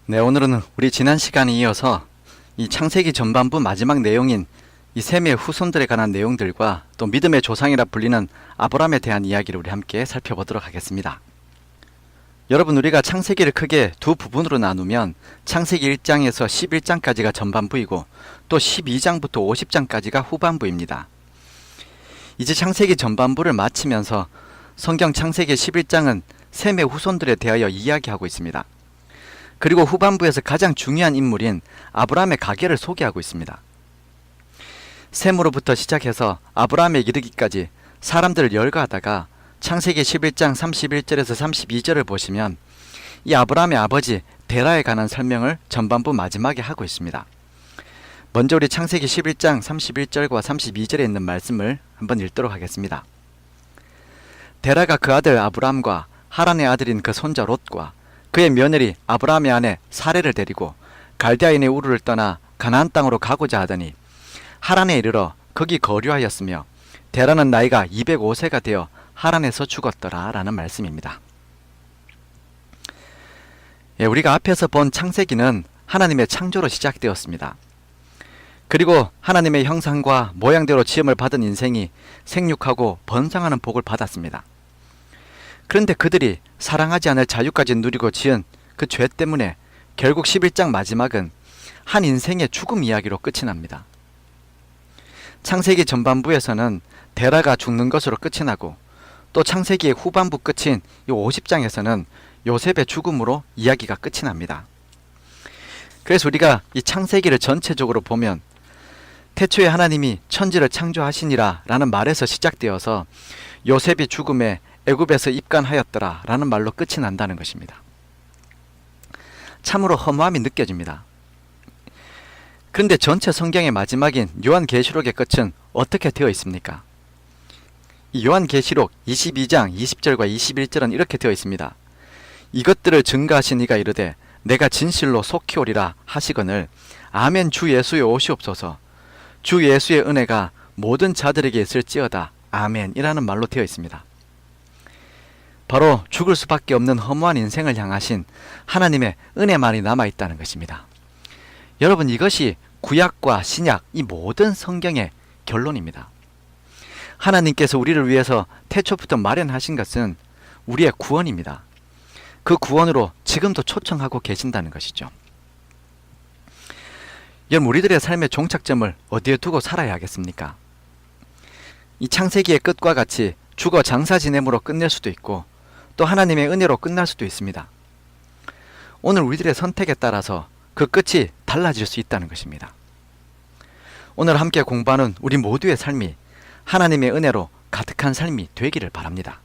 네, 오늘은 우리 지난 시간에 이어서 이 창세기 전반부 마지막 내용인 이 셈의 후손들에 관한 내용들과 또 믿음의 조상이라 불리는 아브라함에 대한 이야기를 우리 함께 살펴보도록 하겠습니다. 여러분, 우리가 창세기를 크게 두 부분으로 나누면 창세기 1장에서 11장까지가 전반부이고 또 12장부터 50장까지가 후반부입니다. 이제 창세기 전반부를 마치면서 성경 창세기 11장은 셈의 후손들에 대하여 이야기하고 있습니다. 그리고 후반부에서 가장 중요한 인물인 아브라함의 가계를 소개하고 있습니다. 셈으로부터 시작해서 아브라함에 이르기까지 사람들을 열거하다가 창세기 11장 31절에서 32절을 보시면 이 아브라함의 아버지 데라에 관한 설명을 전반부 마지막에 하고 있습니다. 먼저 우리 창세기 11장 31절과 32절에 있는 말씀을 한번 읽도록 하겠습니다. 데라가 그 아들 아브라함과 하란의 아들인 그 손자 롯과 그의 며느리 아브라함의 아내 사레를 데리고 갈대아인의 우르를 떠나 가나안 땅으로 가고자 하더니 하란에 이르러 거기 거류하였으며 데라는 나이가 205세가 되어 하란에서 죽었더라 라는 말씀입니다. 우리가 앞에서 본 창세기는 하나님의 창조로 시작되었습니다. 그리고 하나님의 형상과 모양대로 지음을 받은 인생이 생육하고 번성하는 복을 받았습니다. 그런데 그들이 사랑하지 않을 자유까지 누리고 지은 그 죄 때문에 결국 11장 마지막은 한 인생의 죽음 이야기로 끝이 납니다. 창세기 전반부에서는 데라가 죽는 것으로 끝이 나고 또 창세기의 후반부 끝인 이 50장에서는 요셉의 죽음으로 이야기가 끝이 납니다. 그래서 우리가 이 창세기를 전체적으로 보면 태초에 하나님이 천지를 창조하시니라 라는 말에서 시작되어서 요셉이 죽음에 애굽에서 입간하였더라 라는 말로 끝이 난다는 것입니다. 참으로 허무함이 느껴집니다. 그런데 전체 성경의 마지막인 요한계시록의 끝은 어떻게 되어 있습니까? 이 요한계시록 22장 20절과 21절은 이렇게 되어 있습니다. 이것들을 증거하신 이가 이르되 내가 진실로 속히 오리라 하시거늘 아멘 주 예수의 오시옵소서 주 예수의 은혜가 모든 자들에게 있을지어다 아멘 이라는 말로 되어 있습니다. 바로 죽을 수밖에 없는 허무한 인생을 향하신 하나님의 은혜만이 남아있다는 것입니다. 여러분, 이것이 구약과 신약 이 모든 성경의 결론입니다. 하나님께서 우리를 위해서 태초부터 마련하신 것은 우리의 구원입니다. 그 구원으로 지금도 초청하고 계신다는 것이죠. 여러분, 우리들의 삶의 종착점을 어디에 두고 살아야 하겠습니까? 이 창세기의 끝과 같이 죽어 장사 지냄으로 끝낼 수도 있고 또 하나님의 은혜로 끝날 수도 있습니다. 오늘 우리들의 선택에 따라서 그 끝이 달라질 수 있다는 것입니다. 오늘 함께 공부하는 우리 모두의 삶이 하나님의 은혜로 가득한 삶이 되기를 바랍니다.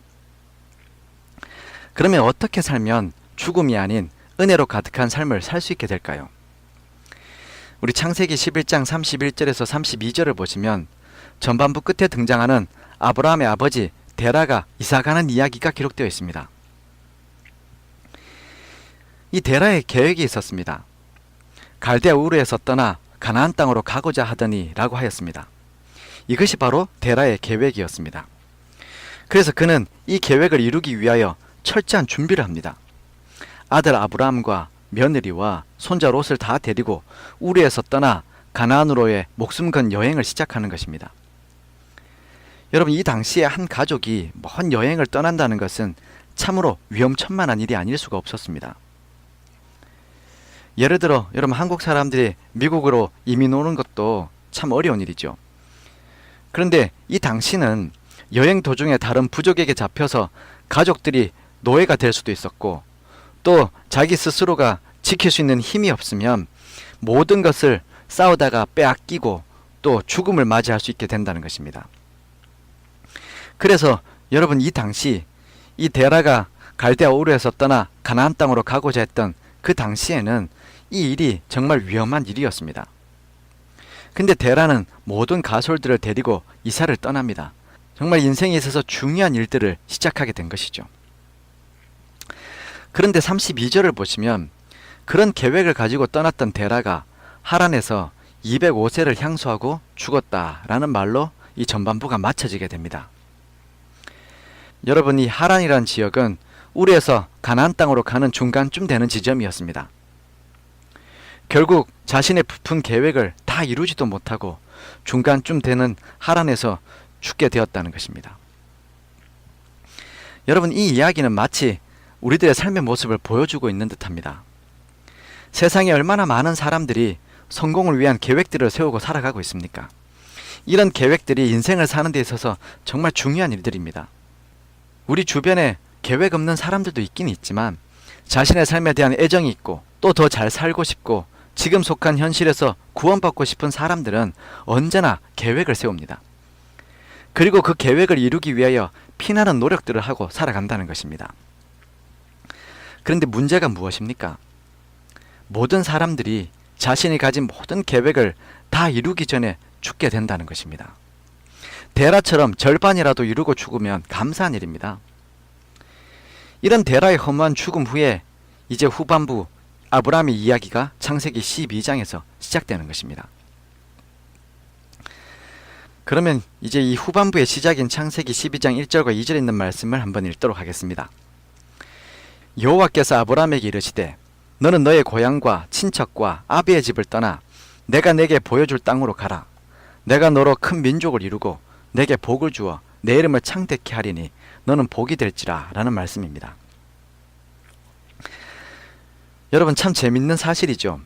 그러면 어떻게 살면 죽음이 아닌 은혜로 가득한 삶을 살 수 있게 될까요? 우리 창세기 11장 31절에서 32절을 보시면 전반부 끝에 등장하는 아브라함의 아버지 데라가 이사가는 이야기가 기록되어 있습니다. 이 데라의 계획이 있었습니다. 갈대아 우르에서 떠나 가나안 땅으로 가고자 하더니 라고 하였습니다. 이것이 바로 데라의 계획이었습니다. 그래서 그는 이 계획을 이루기 위하여 철저한 준비를 합니다. 아들 아브라함과 며느리와 손자 롯을 다 데리고 우르에서 떠나 가나안으로의 목숨 건 여행을 시작하는 것입니다. 여러분, 이 당시에 한 가족이 먼 여행을 떠난다는 것은 참으로 위험천만한 일이 아닐 수가 없었습니다. 예를 들어 여러분, 한국 사람들이 미국으로 이민 오는 것도 참 어려운 일이죠. 그런데 이 당시는 여행 도중에 다른 부족에게 잡혀서 가족들이 노예가 될 수도 있었고 또 자기 스스로가 지킬 수 있는 힘이 없으면 모든 것을 싸우다가 빼앗기고 또 죽음을 맞이할 수 있게 된다는 것입니다. 그래서 여러분, 이 당시 이 데라가 갈대아 우르에서 떠나 가나안 땅으로 가고자 했던 그 당시에는 이 일이 정말 위험한 일이었습니다. 근데 데라는 모든 가솔들을 데리고 이사를 떠납니다. 정말 인생에 있어서 중요한 일들을 시작하게 된 것이죠. 그런데 32절을 보시면 그런 계획을 가지고 떠났던 데라가 하란에서 205세를 향수하고 죽었다라는 말로 이 전반부가 마쳐지게 됩니다. 여러분, 이 하란이라는 지역은 우르에서 가나안 땅으로 가는 중간쯤 되는 지점이었습니다. 결국 자신의 부푼 계획을 다 이루지도 못하고 중간쯤 되는 하란에서 죽게 되었다는 것입니다. 여러분, 이 이야기는 마치 우리들의 삶의 모습을 보여주고 있는 듯합니다. 세상에 얼마나 많은 사람들이 성공을 위한 계획들을 세우고 살아가고 있습니까? 이런 계획들이 인생을 사는 데 있어서 정말 중요한 일들입니다. 우리 주변에 계획 없는 사람들도 있긴 있지만 자신의 삶에 대한 애정이 있고 또 더 잘 살고 싶고 지금 속한 현실에서 구원받고 싶은 사람들은 언제나 계획을 세웁니다. 그리고 그 계획을 이루기 위하여 피나는 노력들을 하고 살아간다는 것입니다. 그런데 문제가 무엇입니까? 모든 사람들이 자신이 가진 모든 계획을 다 이루기 전에 죽게 된다는 것입니다. 데라처럼 절반이라도 이루고 죽으면 감사한 일입니다. 이런 데라의 허무한 죽음 후에 이제 후반부 아브라함의 이야기가 창세기 12장에서 시작되는 것입니다. 그러면 이제 이 후반부의 시작인 창세기 12장 1절과 2절에 있는 말씀을 한번 읽도록 하겠습니다. 여호와께서 아브라함에게 이르시되 너는 너의 고향과 친척과 아비의 집을 떠나 내가 내게 보여줄 땅으로 가라. 내가 너로 큰 민족을 이루고 내게 복을 주어 내 이름을 창대케 하리니 너는 복이 될지라 라는 말씀입니다. 여러분, 참 재밌는 사실이죠.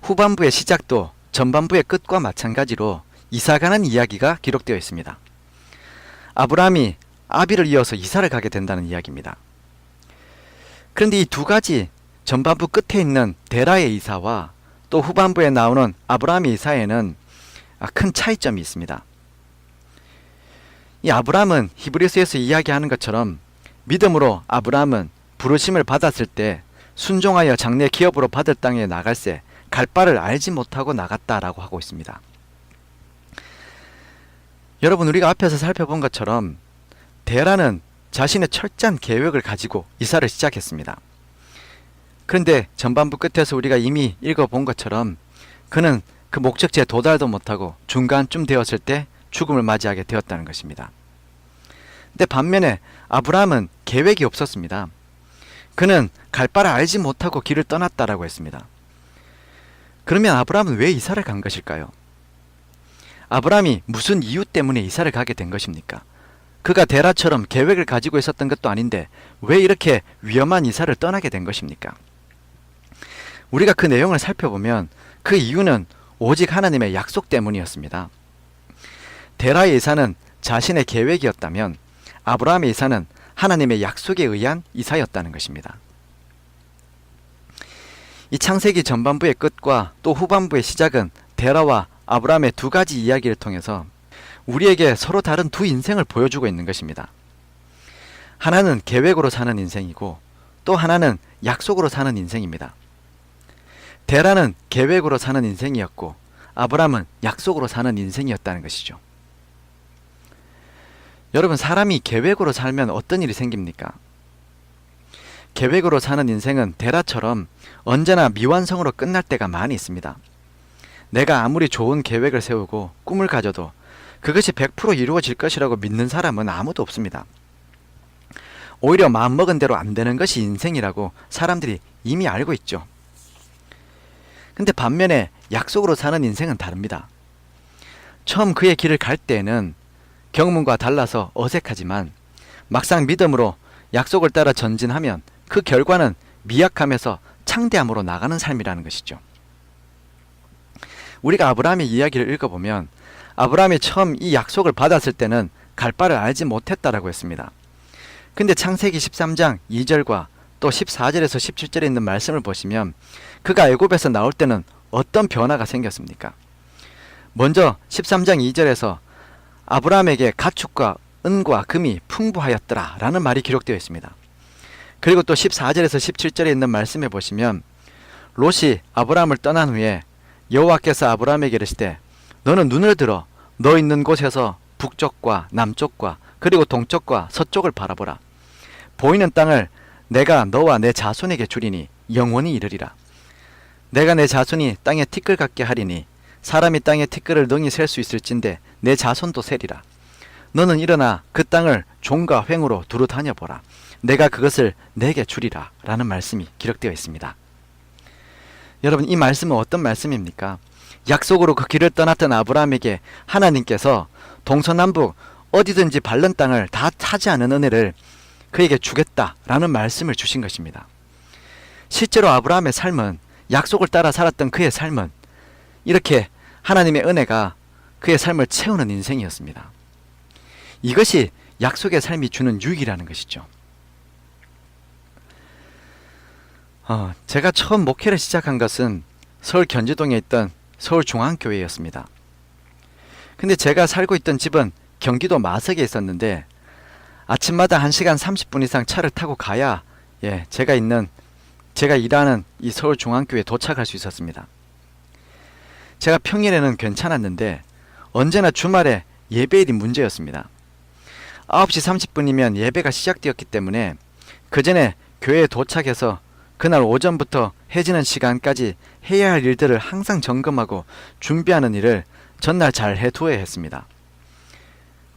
후반부의 시작도 전반부의 끝과 마찬가지로 이사가는 이야기가 기록되어 있습니다. 아브라함이 아비를 이어서 이사를 가게 된다는 이야기입니다. 그런데 이 두 가지 전반부 끝에 있는 데라의 이사와 또 후반부에 나오는 아브라함의 이사에는 큰 차이점이 있습니다. 이 아브라함은 히브리서에서 이야기하는 것처럼 믿음으로 아브라함은 부르심을 받았을 때 순종하여 장래 기업으로 받을 땅에 나갈새 갈 바를 알지 못하고 나갔다라고 하고 있습니다. 여러분, 우리가 앞에서 살펴본 것처럼 데라는 자신의 철저한 계획을 가지고 이사를 시작했습니다. 그런데 전반부 끝에서 우리가 이미 읽어본 것처럼 그는 그 목적지에 도달도 못하고 중간쯤 되었을 때 죽음을 맞이하게 되었다는 것입니다. 근데 반면에 아브라함은 계획이 없었습니다. 그는 갈 바를 알지 못하고 길을 떠났다라고 했습니다. 그러면 아브라함은 왜 이사를 간 것일까요? 아브라함이 무슨 이유 때문에 이사를 가게 된 것입니까? 그가 데라처럼 계획을 가지고 있었던 것도 아닌데 왜 이렇게 위험한 이사를 떠나게 된 것입니까? 우리가 그 내용을 살펴보면 그 이유는 오직 하나님의 약속 때문이었습니다. 데라의 이사는 자신의 계획이었다면 아브라함의 이사는 하나님의 약속에 의한 이사였다는 것입니다. 이 창세기 전반부의 끝과 또 후반부의 시작은 데라와 아브라함의 두 가지 이야기를 통해서 우리에게 서로 다른 두 인생을 보여주고 있는 것입니다. 하나는 계획으로 사는 인생이고 또 하나는 약속으로 사는 인생입니다. 데라는 계획으로 사는 인생이었고 아브라함은 약속으로 사는 인생이었다는 것이죠. 여러분, 사람이 계획으로 살면 어떤 일이 생깁니까? 계획으로 사는 인생은 데라처럼 언제나 미완성으로 끝날 때가 많이 있습니다. 내가 아무리 좋은 계획을 세우고 꿈을 가져도 그것이 100% 이루어질 것이라고 믿는 사람은 아무도 없습니다. 오히려 마음먹은 대로 안 되는 것이 인생이라고 사람들이 이미 알고 있죠. 근데 반면에 약속으로 사는 인생은 다릅니다. 처음 그의 길을 갈 때에는 경문과 달라서 어색하지만 막상 믿음으로 약속을 따라 전진하면 그 결과는 미약함에서 창대함으로 나가는 삶이라는 것이죠. 우리가 아브라함의 이야기를 읽어보면 아브라함이 처음 이 약속을 받았을 때는 갈 바를 알지 못했다라고 했습니다. 근데 창세기 13장 2절과 또 14절에서 17절에 있는 말씀을 보시면 그가 애굽에서 나올 때는 어떤 변화가 생겼습니까? 먼저 13장 2절에서 아브라함에게 가축과 은과 금이 풍부하였더라 라는 말이 기록되어 있습니다. 그리고 또 14절에서 17절에 있는 말씀에 보시면 롯이 아브라함을 떠난 후에 여호와께서 아브라함에게 이르시되 너는 눈을 들어 너 있는 곳에서 북쪽과 남쪽과 그리고 동쪽과 서쪽을 바라보라. 보이는 땅을 내가 너와 내 자손에게 주리니 영원히 이르리라. 내가 내 자손이 땅에 티끌 같게 하리니 사람이 땅에 티끌을 능히 셀 수 있을진데 내 자손도 세리라. 너는 일어나 그 땅을 종과 횡으로 두루 다녀보라. 내가 그것을 내게 주리라 라는 말씀이 기록되어 있습니다. 여러분, 이 말씀은 어떤 말씀입니까? 약속으로 그 길을 떠났던 아브라함에게 하나님께서 동서남북 어디든지 밟는 땅을 다 차지하는 은혜를 그에게 주겠다라는 말씀을 주신 것입니다. 실제로 아브라함의 삶은, 약속을 따라 살았던 그의 삶은 이렇게 하나님의 은혜가 그의 삶을 채우는 인생이었습니다. 이것이 약속의 삶이 주는 유익이라는 것이죠. 제가 처음 목회를 시작한 것은 서울 견지동에 있던 서울중앙교회였습니다. 근데 제가 살고 있던 집은 경기도 마석에 있었는데 아침마다 1시간 30분 이상 차를 타고 가야 제가 일하는 이 서울중앙교회에 도착할 수 있었습니다. 제가 평일에는 괜찮았는데 언제나 주말에 예배일이 문제였습니다. 9시 30분이면 예배가 시작되었기 때문에 그 전에 교회에 도착해서 그날 오전부터 해지는 시간까지 해야 할 일들을 항상 점검하고 준비하는 일을 전날 잘 해두어야 했습니다.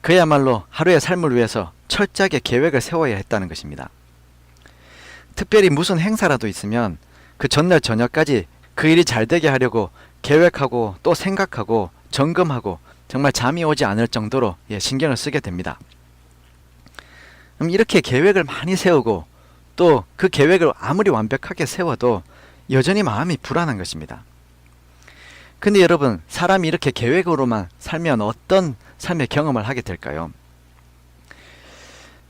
그야말로 하루의 삶을 위해서 철저하게 계획을 세워야 했다는 것입니다. 특별히 무슨 행사라도 있으면 그 전날 저녁까지 그 일이 잘 되게 하려고 계획하고 또 생각하고 점검하고 정말 잠이 오지 않을 정도로 신경을 쓰게 됩니다. 이렇게 계획을 많이 세우고 또 그 계획을 아무리 완벽하게 세워도 여전히 마음이 불안한 것입니다. 근데 여러분, 사람이 이렇게 계획으로만 살면 어떤 삶의 경험을 하게 될까요?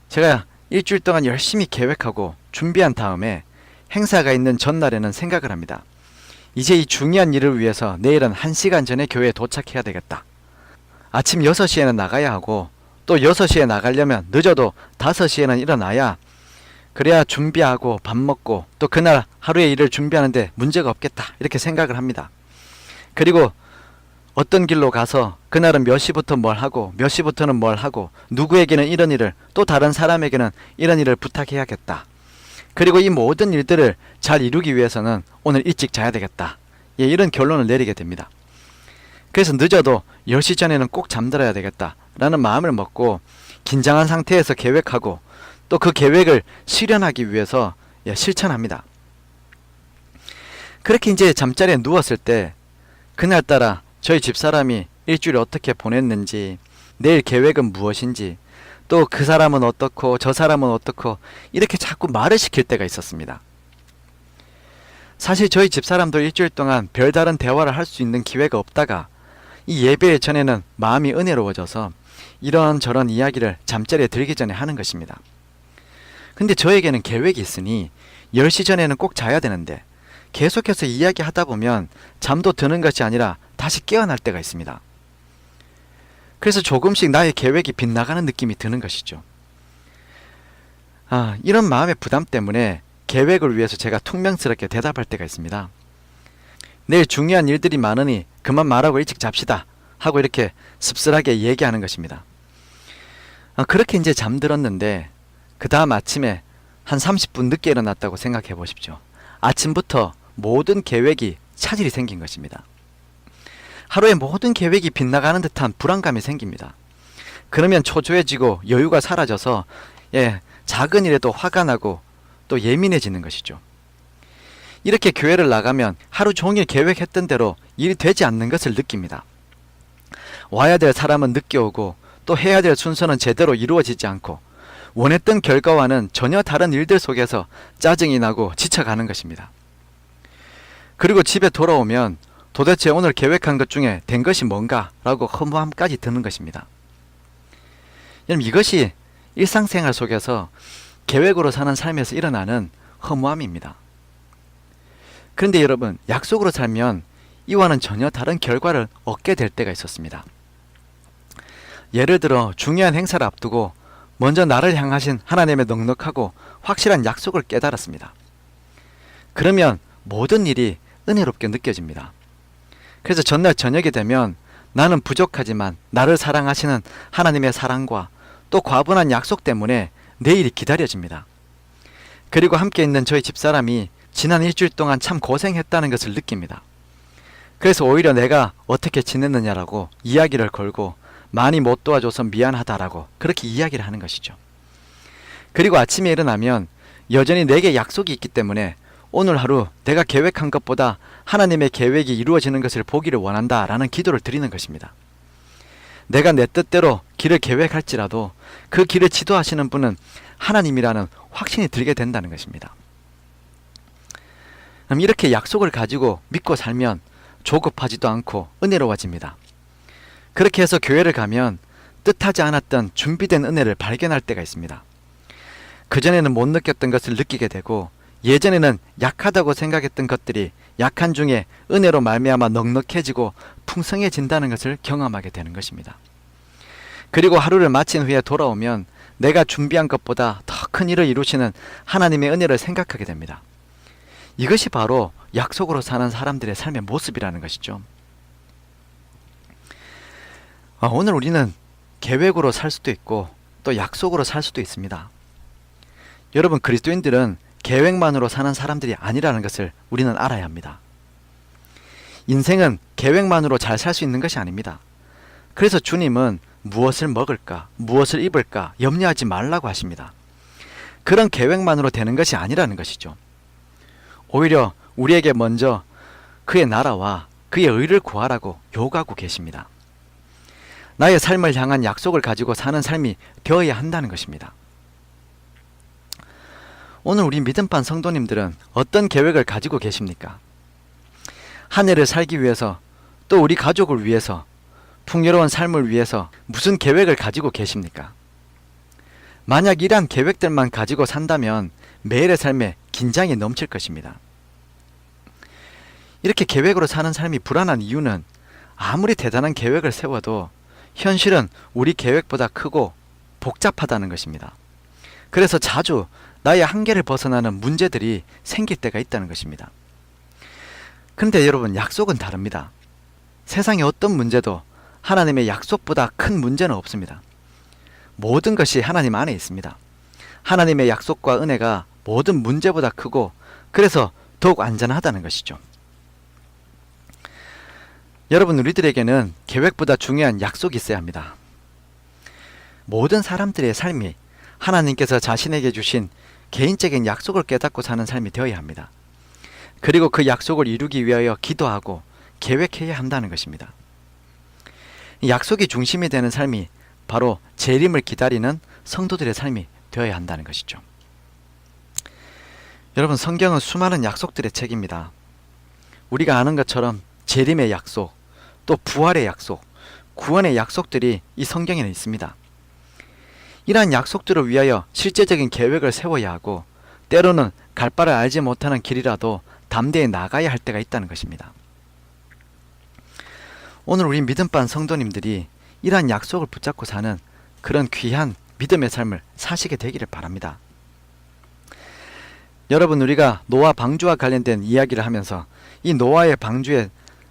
제가 일주일 동안 열심히 계획하고 준비한 다음에 행사가 있는 전날에는 생각을 합니다. 이제 이 중요한 일을 위해서 내일은 1시간 전에 교회에 도착해야 되겠다. 아침 6시에는 나가야 하고 또 6시에 나가려면 늦어도 5시에는 일어나야 그래야 준비하고 밥 먹고 또 그날 하루의 일을 준비하는데 문제가 없겠다, 이렇게 생각을 합니다. 그리고 어떤 길로 가서 그날은 몇 시부터 뭘 하고 몇 시부터는 뭘 하고 누구에게는 이런 일을 또 다른 사람에게는 이런 일을 부탁해야겠다. 그리고 이 모든 일들을 잘 이루기 위해서는 오늘 일찍 자야 되겠다. 이런 결론을 내리게 됩니다. 그래서 늦어도 10시 전에는 꼭 잠들어야 되겠다 라는 마음을 먹고 긴장한 상태에서 계획하고 또 그 계획을 실현하기 위해서 실천합니다. 그렇게 이제 잠자리에 누웠을 때 그날따라 저희 집사람이 일주일을 어떻게 보냈는지, 내일 계획은 무엇인지, 또 그 사람은 어떻고 저 사람은 어떻고 이렇게 자꾸 말을 시킬 때가 있었습니다. 사실 저희 집사람도 일주일 동안 별다른 대화를 할 수 있는 기회가 없다가 이 예배 전에는 마음이 은혜로워져서 이런저런 이야기를 잠자리에 들기 전에 하는 것입니다. 근데 저에게는 계획이 있으니 10시 전에는 꼭 자야 되는데 계속해서 이야기하다 보면 잠도 드는 것이 아니라 다시 깨어날 때가 있습니다. 그래서 조금씩 나의 계획이 빗나가는 느낌이 드는 것이죠. 이런 마음의 부담 때문에 계획을 위해서 제가 퉁명스럽게 대답할 때가 있습니다. 내일 중요한 일들이 많으니 그만 말하고 일찍 잡시다 하고 이렇게 씁쓸하게 얘기하는 것입니다. 그렇게 이제 잠들었는데 그 다음 아침에 한 30분 늦게 일어났다고 생각해 보십시오. 아침부터 모든 계획이 차질이 생긴 것입니다. 하루의 모든 계획이 빗나가는 듯한 불안감이 생깁니다. 그러면 초조해지고 여유가 사라져서 작은 일에도 화가 나고 또 예민해지는 것이죠. 이렇게 교회를 나가면 하루 종일 계획했던 대로 일이 되지 않는 것을 느낍니다. 와야 될 사람은 늦게 오고 또 해야 될 순서는 제대로 이루어지지 않고 원했던 결과와는 전혀 다른 일들 속에서 짜증이 나고 지쳐가는 것입니다. 그리고 집에 돌아오면 도대체 오늘 계획한 것 중에 된 것이 뭔가 라고 허무함까지 드는 것입니다. 여러분, 이것이 일상생활 속에서 계획으로 사는 삶에서 일어나는 허무함입니다. 그런데 여러분, 약속으로 살면 이와는 전혀 다른 결과를 얻게 될 때가 있었습니다. 예를 들어 중요한 행사를 앞두고 먼저 나를 향하신 하나님의 넉넉하고 확실한 약속을 깨달았습니다. 그러면 모든 일이 은혜롭게 느껴집니다. 그래서 전날 저녁이 되면 나는 부족하지만 나를 사랑하시는 하나님의 사랑과 또 과분한 약속 때문에 내일이 기다려집니다. 그리고 함께 있는 저희 집사람이 지난 일주일 동안 참 고생했다는 것을 느낍니다. 그래서 오히려 내가 어떻게 지냈느냐라고 이야기를 걸고 많이 못 도와줘서 미안하다라고 그렇게 이야기를 하는 것이죠. 그리고 아침에 일어나면 여전히 내게 약속이 있기 때문에 오늘 하루 내가 계획한 것보다 하나님의 계획이 이루어지는 것을 보기를 원한다 라는 기도를 드리는 것입니다. 내가 내 뜻대로 길을 계획할지라도 그 길을 지도하시는 분은 하나님이라는 확신이 들게 된다는 것입니다. 그럼 이렇게 약속을 가지고 믿고 살면 조급하지도 않고 은혜로워집니다. 그렇게 해서 교회를 가면 뜻하지 않았던 준비된 은혜를 발견할 때가 있습니다. 그전에는 못 느꼈던 것을 느끼게 되고, 예전에는 약하다고 생각했던 것들이 약한 중에 은혜로 말미암아 넉넉해지고 풍성해진다는 것을 경험하게 되는 것입니다. 그리고 하루를 마친 후에 돌아오면 내가 준비한 것보다 더 큰 일을 이루시는 하나님의 은혜를 생각하게 됩니다. 이것이 바로 약속으로 사는 사람들의 삶의 모습이라는 것이죠. 오늘 우리는 계획으로 살 수도 있고 또 약속으로 살 수도 있습니다. 여러분, 그리스도인들은 계획만으로 사는 사람들이 아니라는 것을 우리는 알아야 합니다. 인생은 계획만으로 잘 살 수 있는 것이 아닙니다. 그래서 주님은 무엇을 먹을까, 무엇을 입을까 염려하지 말라고 하십니다. 그런 계획만으로 되는 것이 아니라는 것이죠. 오히려 우리에게 먼저 그의 나라와 그의 의를 구하라고 요구하고 계십니다. 나의 삶을 향한 약속을 가지고 사는 삶이 되어야 한다는 것입니다. 오늘 우리 믿음반 성도님들은 어떤 계획을 가지고 계십니까? 한 해를 살기 위해서, 또 우리 가족을 위해서, 풍요로운 삶을 위해서 무슨 계획을 가지고 계십니까? 만약 이러한 계획들만 가지고 산다면 매일의 삶에 긴장이 넘칠 것입니다. 이렇게 계획으로 사는 삶이 불안한 이유는 아무리 대단한 계획을 세워도 현실은 우리 계획보다 크고 복잡하다는 것입니다. 그래서 자주 나의 한계를 벗어나는 문제들이 생길 때가 있다는 것입니다. 그런데 여러분, 약속은 다릅니다. 세상의 어떤 문제도 하나님의 약속보다 큰 문제는 없습니다. 모든 것이 하나님 안에 있습니다. 하나님의 약속과 은혜가 모든 문제보다 크고, 그래서 더욱 안전하다는 것이죠. 여러분, 우리들에게는 계획보다 중요한 약속이 있어야 합니다. 모든 사람들의 삶이 하나님께서 자신에게 주신 개인적인 약속을 깨닫고 사는 삶이 되어야 합니다. 그리고 그 약속을 이루기 위하여 기도하고 계획해야 한다는 것입니다. 약속이 중심이 되는 삶이 바로 재림을 기다리는 성도들의 삶이 되어야 한다는 것이죠. 여러분, 성경은 수많은 약속들의 책입니다. 우리가 아는 것처럼 재림의 약속, 또 부활의 약속, 구원의 약속들이 이 성경에는 있습니다. 이러한 약속들을 위하여 실제적인 계획을 세워야 하고, 때로는 갈 바를 알지 못하는 길이라도 담대히 나가야 할 때가 있다는 것입니다. 오늘 우리 믿음반 성도님들이 이러한 약속을 붙잡고 사는 그런 귀한 믿음의 삶을 사시게 되기를 바랍니다. 여러분, 우리가 노아 방주와 관련된 이야기를 하면서 이 노아의 방주의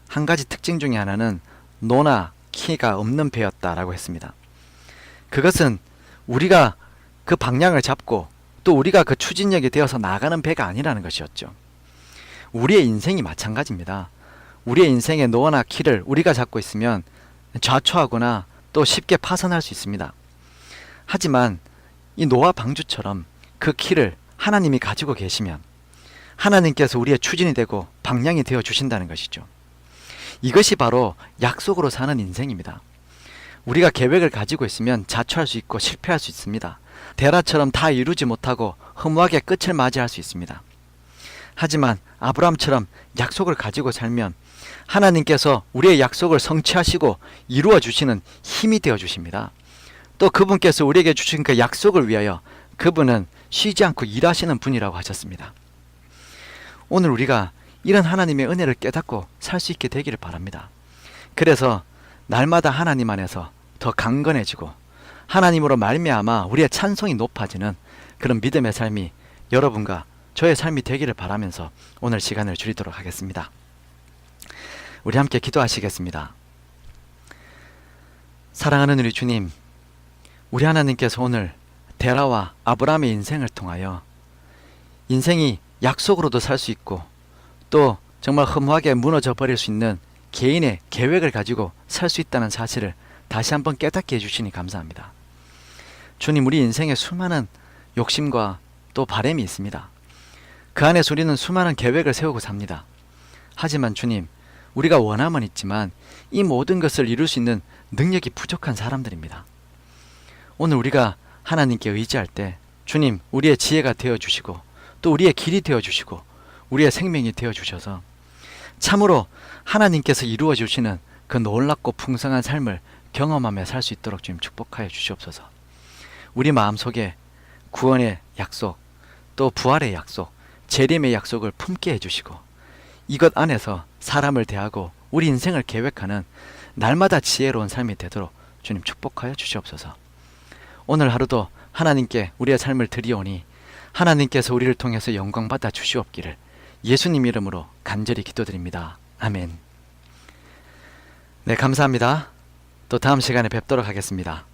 한 가지 특징 중에 하나는 노나 키가 없는 배였다라고 했습니다. 그것은 우리가 그 방향을 잡고 또 우리가 그 추진력이 되어서 나가는 배가 아니라는 것이었죠. 우리의 인생이 마찬가지입니다. 우리의 인생의 노나 키를 우리가 잡고 있으면 좌초하거나 또 쉽게 파산할 수 있습니다. 하지만 이 노아 방주처럼 그 키를 하나님이 가지고 계시면 하나님께서 우리의 추진이 되고 방향이 되어 주신다는 것이죠. 이것이 바로 약속으로 사는 인생입니다. 우리가 계획을 가지고 있으면 자초할 수 있고 실패할 수 있습니다. 데라처럼 다 이루지 못하고 허무하게 끝을 맞이할 수 있습니다. 하지만 아브라함처럼 약속을 가지고 살면 하나님께서 우리의 약속을 성취하시고 이루어 주시는 힘이 되어 주십니다. 또 그분께서 우리에게 주신 그 약속을 위하여 그분은 쉬지 않고 일하시는 분이라고 하셨습니다. 오늘 우리가 이런 하나님의 은혜를 깨닫고 살 수 있게 되기를 바랍니다. 그래서 날마다 하나님 안에서 더 강건해지고 하나님으로 말미암아 우리의 찬송이 높아지는 그런 믿음의 삶이 여러분과 저의 삶이 되기를 바라면서 오늘 시간을 줄이도록 하겠습니다. 우리 함께 기도하시겠습니다. 사랑하는 우리 주님, 우리 하나님께서 오늘 데라와 아브라함의 인생을 통하여 인생이 약속으로도 살 수 있고 또 정말 허무하게 무너져 버릴 수 있는 개인의 계획을 가지고 살 수 있다는 사실을 다시 한번 깨닫게 해주시니 감사합니다. 주님, 우리 인생에 수많은 욕심과 또 바람이 있습니다. 그 안에서 우리는 수많은 계획을 세우고 삽니다. 하지만 주님, 우리가 원함은 있지만 이 모든 것을 이룰 수 있는 능력이 부족한 사람들입니다. 오늘 우리가 하나님께 의지할 때 주님, 우리의 지혜가 되어주시고 또 우리의 길이 되어주시고 우리의 생명이 되어주셔서 참으로 하나님께서 이루어주시는 그 놀랍고 풍성한 삶을 경험하며 살 수 있도록 주님 축복하여 주시옵소서. 우리 마음속에 구원의 약속, 또 부활의 약속, 재림의 약속을 품게 해주시고 이것 안에서 사람을 대하고 우리 인생을 계획하는 날마다 지혜로운 삶이 되도록 주님 축복하여 주시옵소서. 오늘 하루도 하나님께 우리의 삶을 드리오니 하나님께서 우리를 통해서 영광받아 주시옵기를 예수님 이름으로 간절히 기도드립니다. 아멘. 네, 감사합니다. 또 다음 시간에 뵙도록 하겠습니다.